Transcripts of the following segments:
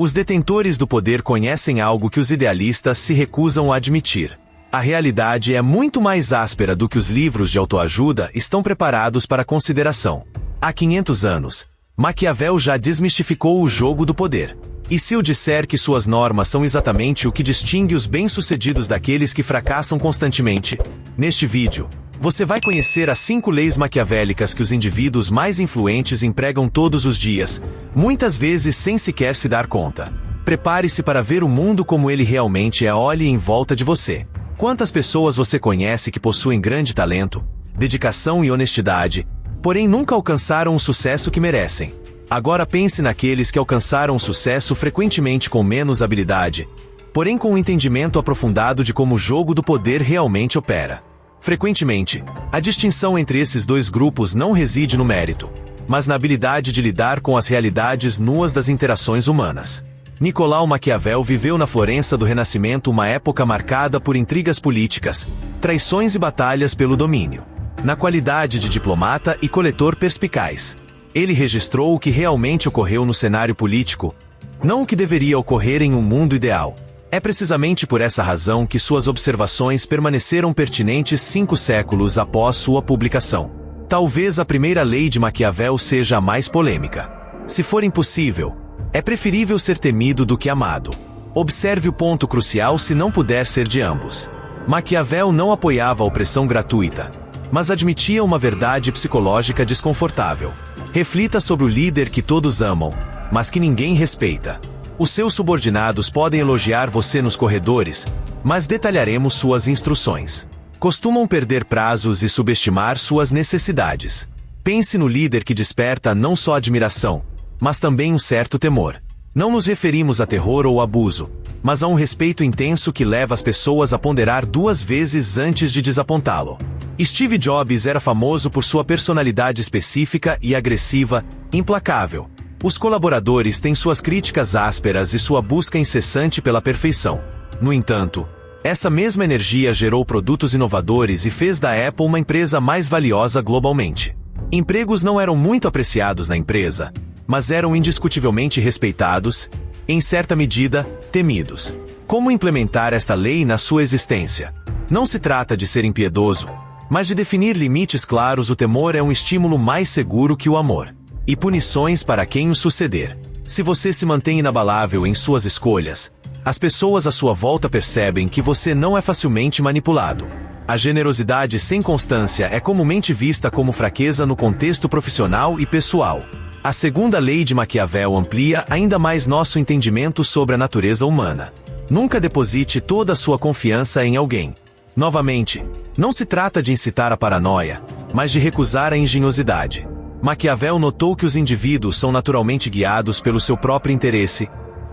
Os detentores do poder conhecem algo que os idealistas se recusam a admitir. A realidade é muito mais áspera do que os livros de autoajuda estão preparados para consideração. Há 500 anos, Maquiavel já desmistificou o jogo do poder. E se eu disser que suas normas são exatamente o que distingue os bem-sucedidos daqueles que fracassam constantemente? Neste vídeo, você vai conhecer as 5 leis maquiavélicas que os indivíduos mais influentes empregam todos os dias, muitas vezes sem sequer se dar conta. Prepare-se para ver o mundo como ele realmente é. Olhe em volta de você. Quantas pessoas você conhece que possuem grande talento, dedicação e honestidade, porém nunca alcançaram o sucesso que merecem? Agora pense naqueles que alcançaram o sucesso frequentemente com menos habilidade, porém com um entendimento aprofundado de como o jogo do poder realmente opera. Frequentemente, a distinção entre esses dois grupos não reside no mérito, mas na habilidade de lidar com as realidades nuas das interações humanas. Nicolau Maquiavel viveu na Florença do Renascimento, uma época marcada por intrigas políticas, traições e batalhas pelo domínio. Na qualidade de diplomata e coletor perspicaz, ele registrou o que realmente ocorreu no cenário político, não o que deveria ocorrer em um mundo ideal. É precisamente por essa razão que suas observações permaneceram pertinentes 5 séculos após sua publicação. Talvez a primeira lei de Maquiavel seja a mais polêmica. Se for impossível, é preferível ser temido do que amado. Observe o ponto crucial se não puder ser de ambos. Maquiavel não apoiava a opressão gratuita, mas admitia uma verdade psicológica desconfortável. Reflita sobre o líder que todos amam, mas que ninguém respeita. Os seus subordinados podem elogiar você nos corredores, mas detalharemos suas instruções. Costumam perder prazos e subestimar suas necessidades. Pense no líder que desperta não só admiração, mas também um certo temor. Não nos referimos a terror ou abuso, mas a um respeito intenso que leva as pessoas a ponderar 2 vezes antes de desapontá-lo. Steve Jobs era famoso por sua personalidade específica e agressiva, implacável. Os colaboradores têm suas críticas ásperas e sua busca incessante pela perfeição. No entanto, essa mesma energia gerou produtos inovadores e fez da Apple uma empresa mais valiosa globalmente. Empregos não eram muito apreciados na empresa, mas eram indiscutivelmente respeitados, em certa medida, temidos. Como implementar esta lei na sua existência? Não se trata de ser impiedoso, mas de definir limites claros. O temor é um estímulo mais seguro que o amor. E punições para quem o suceder. Se você se mantém inabalável em suas escolhas, as pessoas à sua volta percebem que você não é facilmente manipulado. A generosidade sem constância é comumente vista como fraqueza no contexto profissional e pessoal. A segunda lei de Maquiavel amplia ainda mais nosso entendimento sobre a natureza humana. Nunca deposite toda a sua confiança em alguém. Novamente, não se trata de incitar a paranoia, mas de recusar a engenhosidade. Maquiavel notou que os indivíduos são naturalmente guiados pelo seu próprio interesse,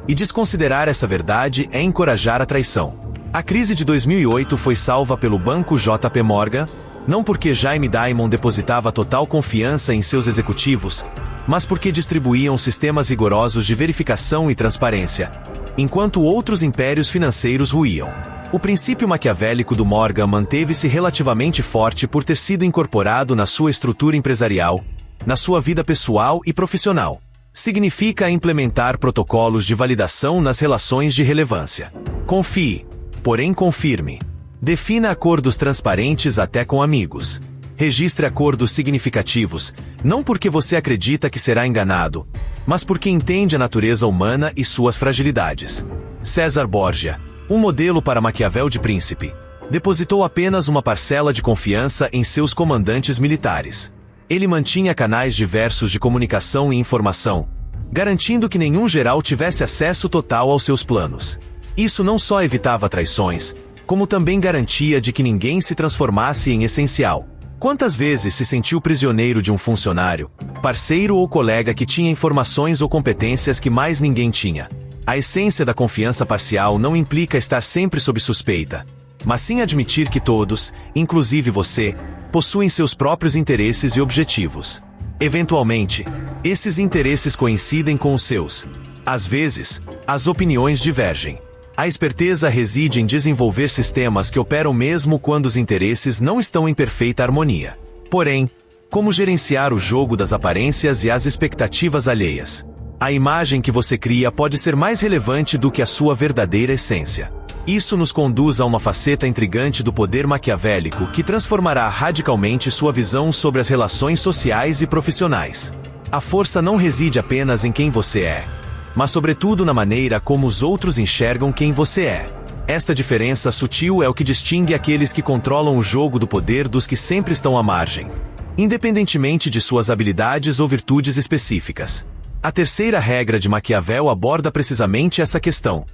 e desconsiderar essa verdade é encorajar a traição. A crise de 2008 foi salva pelo banco JP Morgan, não porque Jamie Dimon depositava total confiança em seus executivos, mas porque distribuíam sistemas rigorosos de verificação e transparência, enquanto outros impérios financeiros ruíam. O princípio maquiavélico do Morgan manteve-se relativamente forte por ter sido incorporado na sua estrutura empresarial, na sua vida pessoal e profissional. Significa implementar protocolos de validação nas relações de relevância. Confie, porém confirme. Defina acordos transparentes até com amigos. Registre acordos significativos, não porque você acredita que será enganado, mas porque entende a natureza humana e suas fragilidades. César Borgia, um modelo para Maquiavel de príncipe, depositou apenas uma parcela de confiança em seus comandantes militares. Ele mantinha canais diversos de comunicação e informação, garantindo que nenhum geral tivesse acesso total aos seus planos. Isso não só evitava traições, como também garantia de que ninguém se transformasse em essencial. Quantas vezes se sentiu prisioneiro de um funcionário, parceiro ou colega que tinha informações ou competências que mais ninguém tinha? A essência da confiança parcial não implica estar sempre sob suspeita, mas sim admitir que todos, inclusive você, possuem seus próprios interesses e objetivos. Eventualmente, esses interesses coincidem com os seus. Às vezes, as opiniões divergem. A esperteza reside em desenvolver sistemas que operam mesmo quando os interesses não estão em perfeita harmonia. Porém, como gerenciar o jogo das aparências e as expectativas alheias? A imagem que você cria pode ser mais relevante do que a sua verdadeira essência. Isso nos conduz a uma faceta intrigante do poder maquiavélico que transformará radicalmente sua visão sobre as relações sociais e profissionais. A força não reside apenas em quem você é, mas sobretudo na maneira como os outros enxergam quem você é. Esta diferença sutil é o que distingue aqueles que controlam o jogo do poder dos que sempre estão à margem, independentemente de suas habilidades ou virtudes específicas. A terceira regra de Maquiavel aborda precisamente essa questão.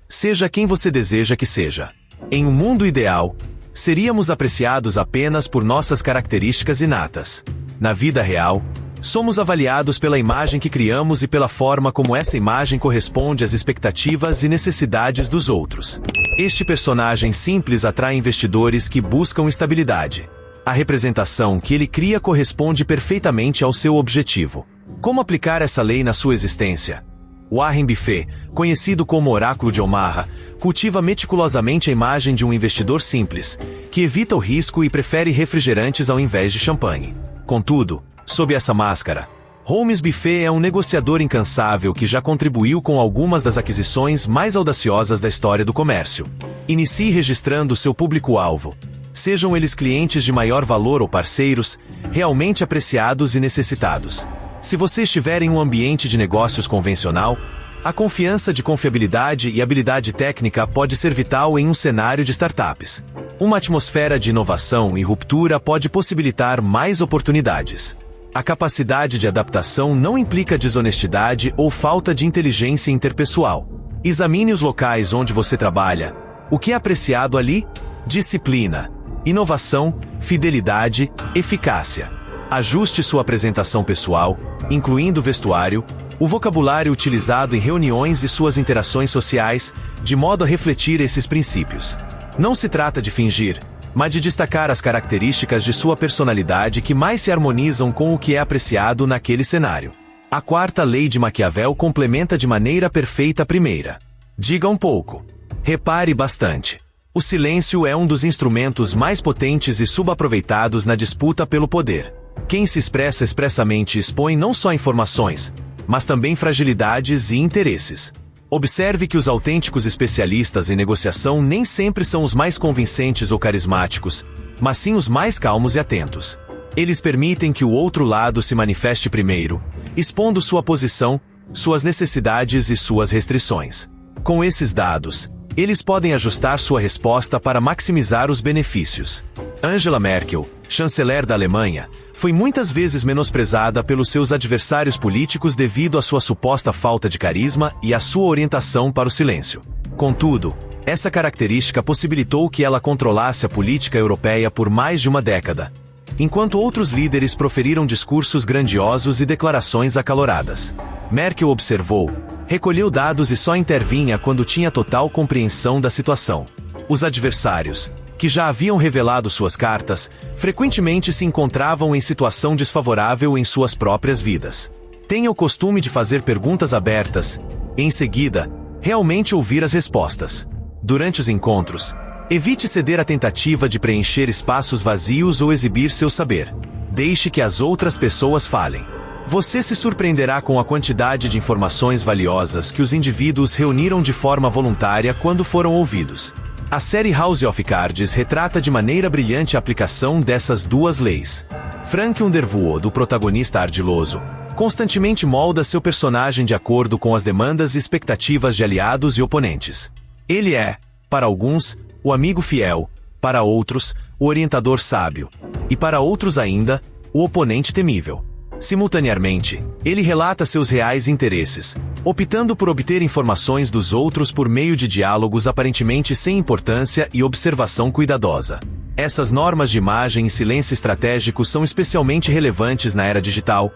Seja quem você deseja que seja. Em um mundo ideal, seríamos apreciados apenas por nossas características inatas. Na vida real, somos avaliados pela imagem que criamos e pela forma como essa imagem corresponde às expectativas e necessidades dos outros. Este personagem simples atrai investidores que buscam estabilidade. A representação que ele cria corresponde perfeitamente ao seu objetivo. Como aplicar essa lei na sua existência? Warren Buffett, conhecido como Oráculo de Omaha, cultiva meticulosamente a imagem de um investidor simples, que evita o risco e prefere refrigerantes ao invés de champanhe. Contudo, sob essa máscara, Holmes Buffett é um negociador incansável que já contribuiu com algumas das aquisições mais audaciosas da história do comércio. Inicie registrando seu público-alvo. Sejam eles clientes de maior valor ou parceiros, realmente apreciados e necessitados. Se você estiver em um ambiente de negócios convencional, a confiança de confiabilidade e habilidade técnica pode ser vital em um cenário de startups. Uma atmosfera de inovação e ruptura pode possibilitar mais oportunidades. A capacidade de adaptação não implica desonestidade ou falta de inteligência interpessoal. Examine os locais onde você trabalha. O que é apreciado ali? Disciplina, inovação, fidelidade, eficácia. Ajuste sua apresentação pessoal, incluindo o vestuário, o vocabulário utilizado em reuniões e suas interações sociais, de modo a refletir esses princípios. Não se trata de fingir, mas de destacar as características de sua personalidade que mais se harmonizam com o que é apreciado naquele cenário. A quarta lei de Maquiavel complementa de maneira perfeita a primeira. Diga um pouco. Repare bastante. O silêncio é um dos instrumentos mais potentes e subaproveitados na disputa pelo poder. Quem se expressa expressamente expõe não só informações, mas também fragilidades e interesses. Observe que os autênticos especialistas em negociação nem sempre são os mais convincentes ou carismáticos, mas sim os mais calmos e atentos. Eles permitem que o outro lado se manifeste primeiro, expondo sua posição, suas necessidades e suas restrições. Com esses dados, eles podem ajustar sua resposta para maximizar os benefícios. Angela Merkel, chanceler da Alemanha, foi muitas vezes menosprezada pelos seus adversários políticos devido à sua suposta falta de carisma e à sua orientação para o silêncio. Contudo, essa característica possibilitou que ela controlasse a política europeia por mais de uma década, enquanto outros líderes proferiram discursos grandiosos e declarações acaloradas. Merkel observou, recolheu dados e só intervinha quando tinha total compreensão da situação. Os adversários, que já haviam revelado suas cartas, frequentemente se encontravam em situação desfavorável em suas próprias vidas. Tenha o costume de fazer perguntas abertas, e em seguida, realmente ouvir as respostas. Durante os encontros, evite ceder à tentativa de preencher espaços vazios ou exibir seu saber. Deixe que as outras pessoas falem. Você se surpreenderá com a quantidade de informações valiosas que os indivíduos reuniram de forma voluntária quando foram ouvidos. A série House of Cards retrata de maneira brilhante a aplicação dessas duas leis. Frank Underwood, do protagonista ardiloso, constantemente molda seu personagem de acordo com as demandas e expectativas de aliados e oponentes. Ele é, para alguns, o amigo fiel, para outros, o orientador sábio, e para outros ainda, o oponente temível. Simultaneamente, ele relata seus reais interesses, optando por obter informações dos outros por meio de diálogos aparentemente sem importância e observação cuidadosa. Essas normas de imagem e silêncio estratégico são especialmente relevantes na era digital,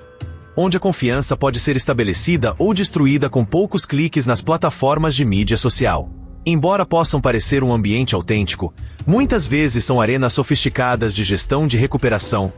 onde a confiança pode ser estabelecida ou destruída com poucos cliques nas plataformas de mídia social. Embora possam parecer um ambiente autêntico, muitas vezes são arenas sofisticadas de gestão de recuperação,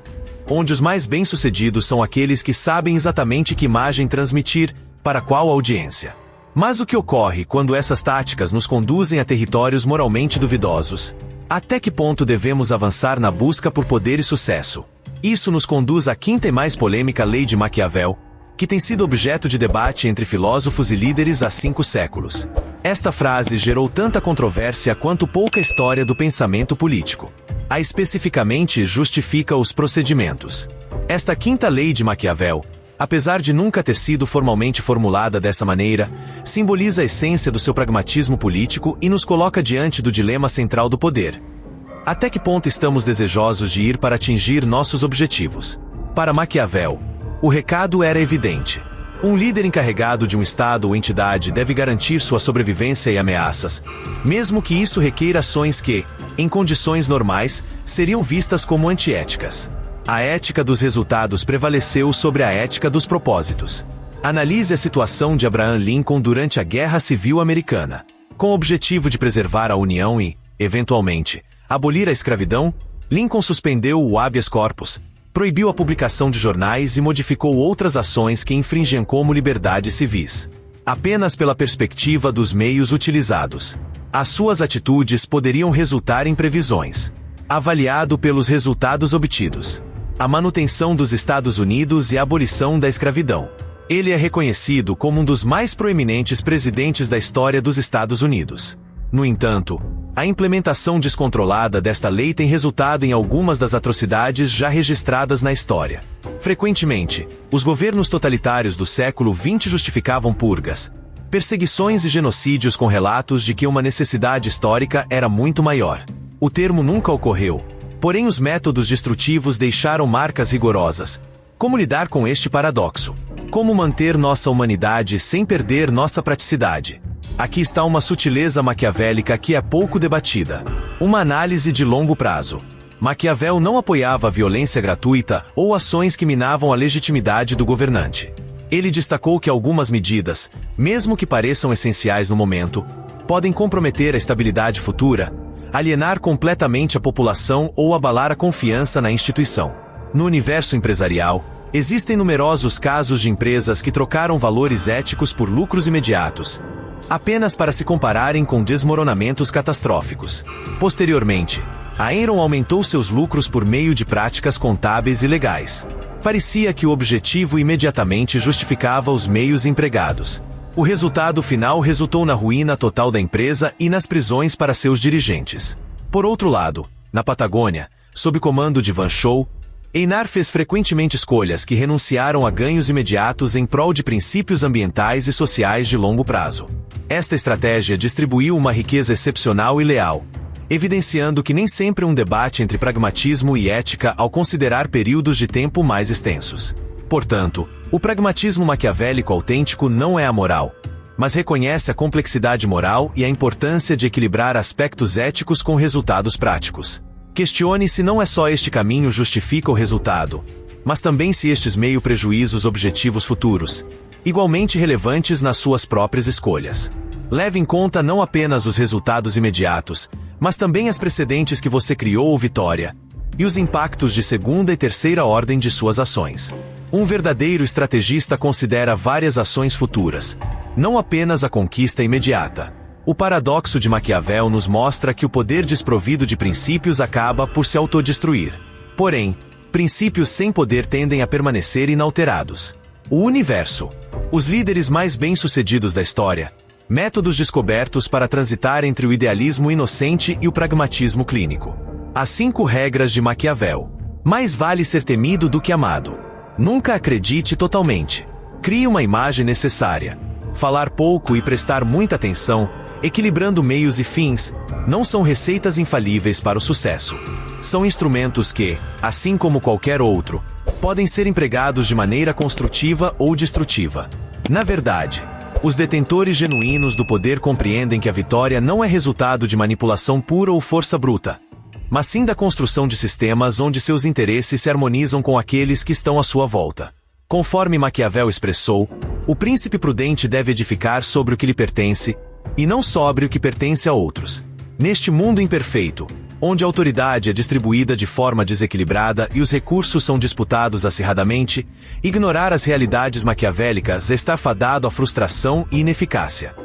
onde os mais bem-sucedidos são aqueles que sabem exatamente que imagem transmitir, para qual audiência. Mas o que ocorre quando essas táticas nos conduzem a territórios moralmente duvidosos? Até que ponto devemos avançar na busca por poder e sucesso? Isso nos conduz à quinta e mais polêmica lei de Maquiavel, que tem sido objeto de debate entre filósofos e líderes há 5 séculos. Esta frase gerou tanta controvérsia quanto pouca história do pensamento político. A especificamente justifica os procedimentos. Esta quinta lei de Maquiavel, apesar de nunca ter sido formalmente formulada dessa maneira, simboliza a essência do seu pragmatismo político e nos coloca diante do dilema central do poder. Até que ponto estamos desejosos de ir para atingir nossos objetivos? Para Maquiavel, o recado era evidente. Um líder encarregado de um estado ou entidade deve garantir sua sobrevivência e ameaças, mesmo que isso requeira ações que, em condições normais, seriam vistas como antiéticas. A ética dos resultados prevaleceu sobre a ética dos propósitos. Analise a situação de Abraham Lincoln durante a Guerra Civil Americana. Com o objetivo de preservar a União e, eventualmente, abolir a escravidão, Lincoln suspendeu o habeas corpus, proibiu a publicação de jornais e modificou outras ações que infringiam como liberdades civis. Apenas pela perspectiva dos meios utilizados. As suas atitudes poderiam resultar em previsões. Avaliado pelos resultados obtidos. A manutenção dos Estados Unidos e a abolição da escravidão. Ele é reconhecido como um dos mais proeminentes presidentes da história dos Estados Unidos. No entanto, a implementação descontrolada desta lei tem resultado em algumas das atrocidades já registradas na história. Frequentemente, os governos totalitários do século XX justificavam purgas, perseguições e genocídios com relatos de que uma necessidade histórica era muito maior. O termo nunca ocorreu, porém os métodos destrutivos deixaram marcas rigorosas. Como lidar com este paradoxo? Como manter nossa humanidade sem perder nossa praticidade? Aqui está uma sutileza maquiavélica que é pouco debatida. Uma análise de longo prazo. Maquiavel não apoiava a violência gratuita ou ações que minavam a legitimidade do governante. Ele destacou que algumas medidas, mesmo que pareçam essenciais no momento, podem comprometer a estabilidade futura, alienar completamente a população ou abalar a confiança na instituição. No universo empresarial, existem numerosos casos de empresas que trocaram valores éticos por lucros imediatos, apenas para se compararem com desmoronamentos catastróficos. Posteriormente, a Enron aumentou seus lucros por meio de práticas contábeis ilegais. Parecia que o objetivo imediatamente justificava os meios empregados. O resultado final resultou na ruína total da empresa e nas prisões para seus dirigentes. Por outro lado, na Patagônia, sob comando de Van Schouw, Einar fez frequentemente escolhas que renunciaram a ganhos imediatos em prol de princípios ambientais e sociais de longo prazo. Esta estratégia distribuiu uma riqueza excepcional e leal, evidenciando que nem sempre um debate entre pragmatismo e ética ao considerar períodos de tempo mais extensos. Portanto, o pragmatismo maquiavélico autêntico não é amoral, mas reconhece a complexidade moral e a importância de equilibrar aspectos éticos com resultados práticos. Questione se não é só este caminho justifica o resultado, mas também se estes meio prejuízos os objetivos futuros, igualmente relevantes nas suas próprias escolhas. Leve em conta não apenas os resultados imediatos, mas também as precedentes que você criou ou vitória, e os impactos de segunda e terceira ordem de suas ações. Um verdadeiro estrategista considera várias ações futuras, não apenas a conquista imediata. O paradoxo de Maquiavel nos mostra que o poder desprovido de princípios acaba por se autodestruir. Porém, princípios sem poder tendem a permanecer inalterados. O universo. Os líderes mais bem-sucedidos da história. Métodos descobertos para transitar entre o idealismo inocente e o pragmatismo clínico. As 5 regras de Maquiavel. Mais vale ser temido do que amado. Nunca acredite totalmente. Crie uma imagem necessária. Falar pouco e prestar muita atenção, equilibrando meios e fins, não são receitas infalíveis para o sucesso. São instrumentos que, assim como qualquer outro, podem ser empregados de maneira construtiva ou destrutiva. Na verdade, os detentores genuínos do poder compreendem que a vitória não é resultado de manipulação pura ou força bruta, mas sim da construção de sistemas onde seus interesses se harmonizam com aqueles que estão à sua volta. Conforme Maquiavel expressou, o príncipe prudente deve edificar sobre o que lhe pertence, e não sobre o que pertence a outros. Neste mundo imperfeito, onde a autoridade é distribuída de forma desequilibrada e os recursos são disputados acirradamente, ignorar as realidades maquiavélicas está fadado à frustração e ineficácia.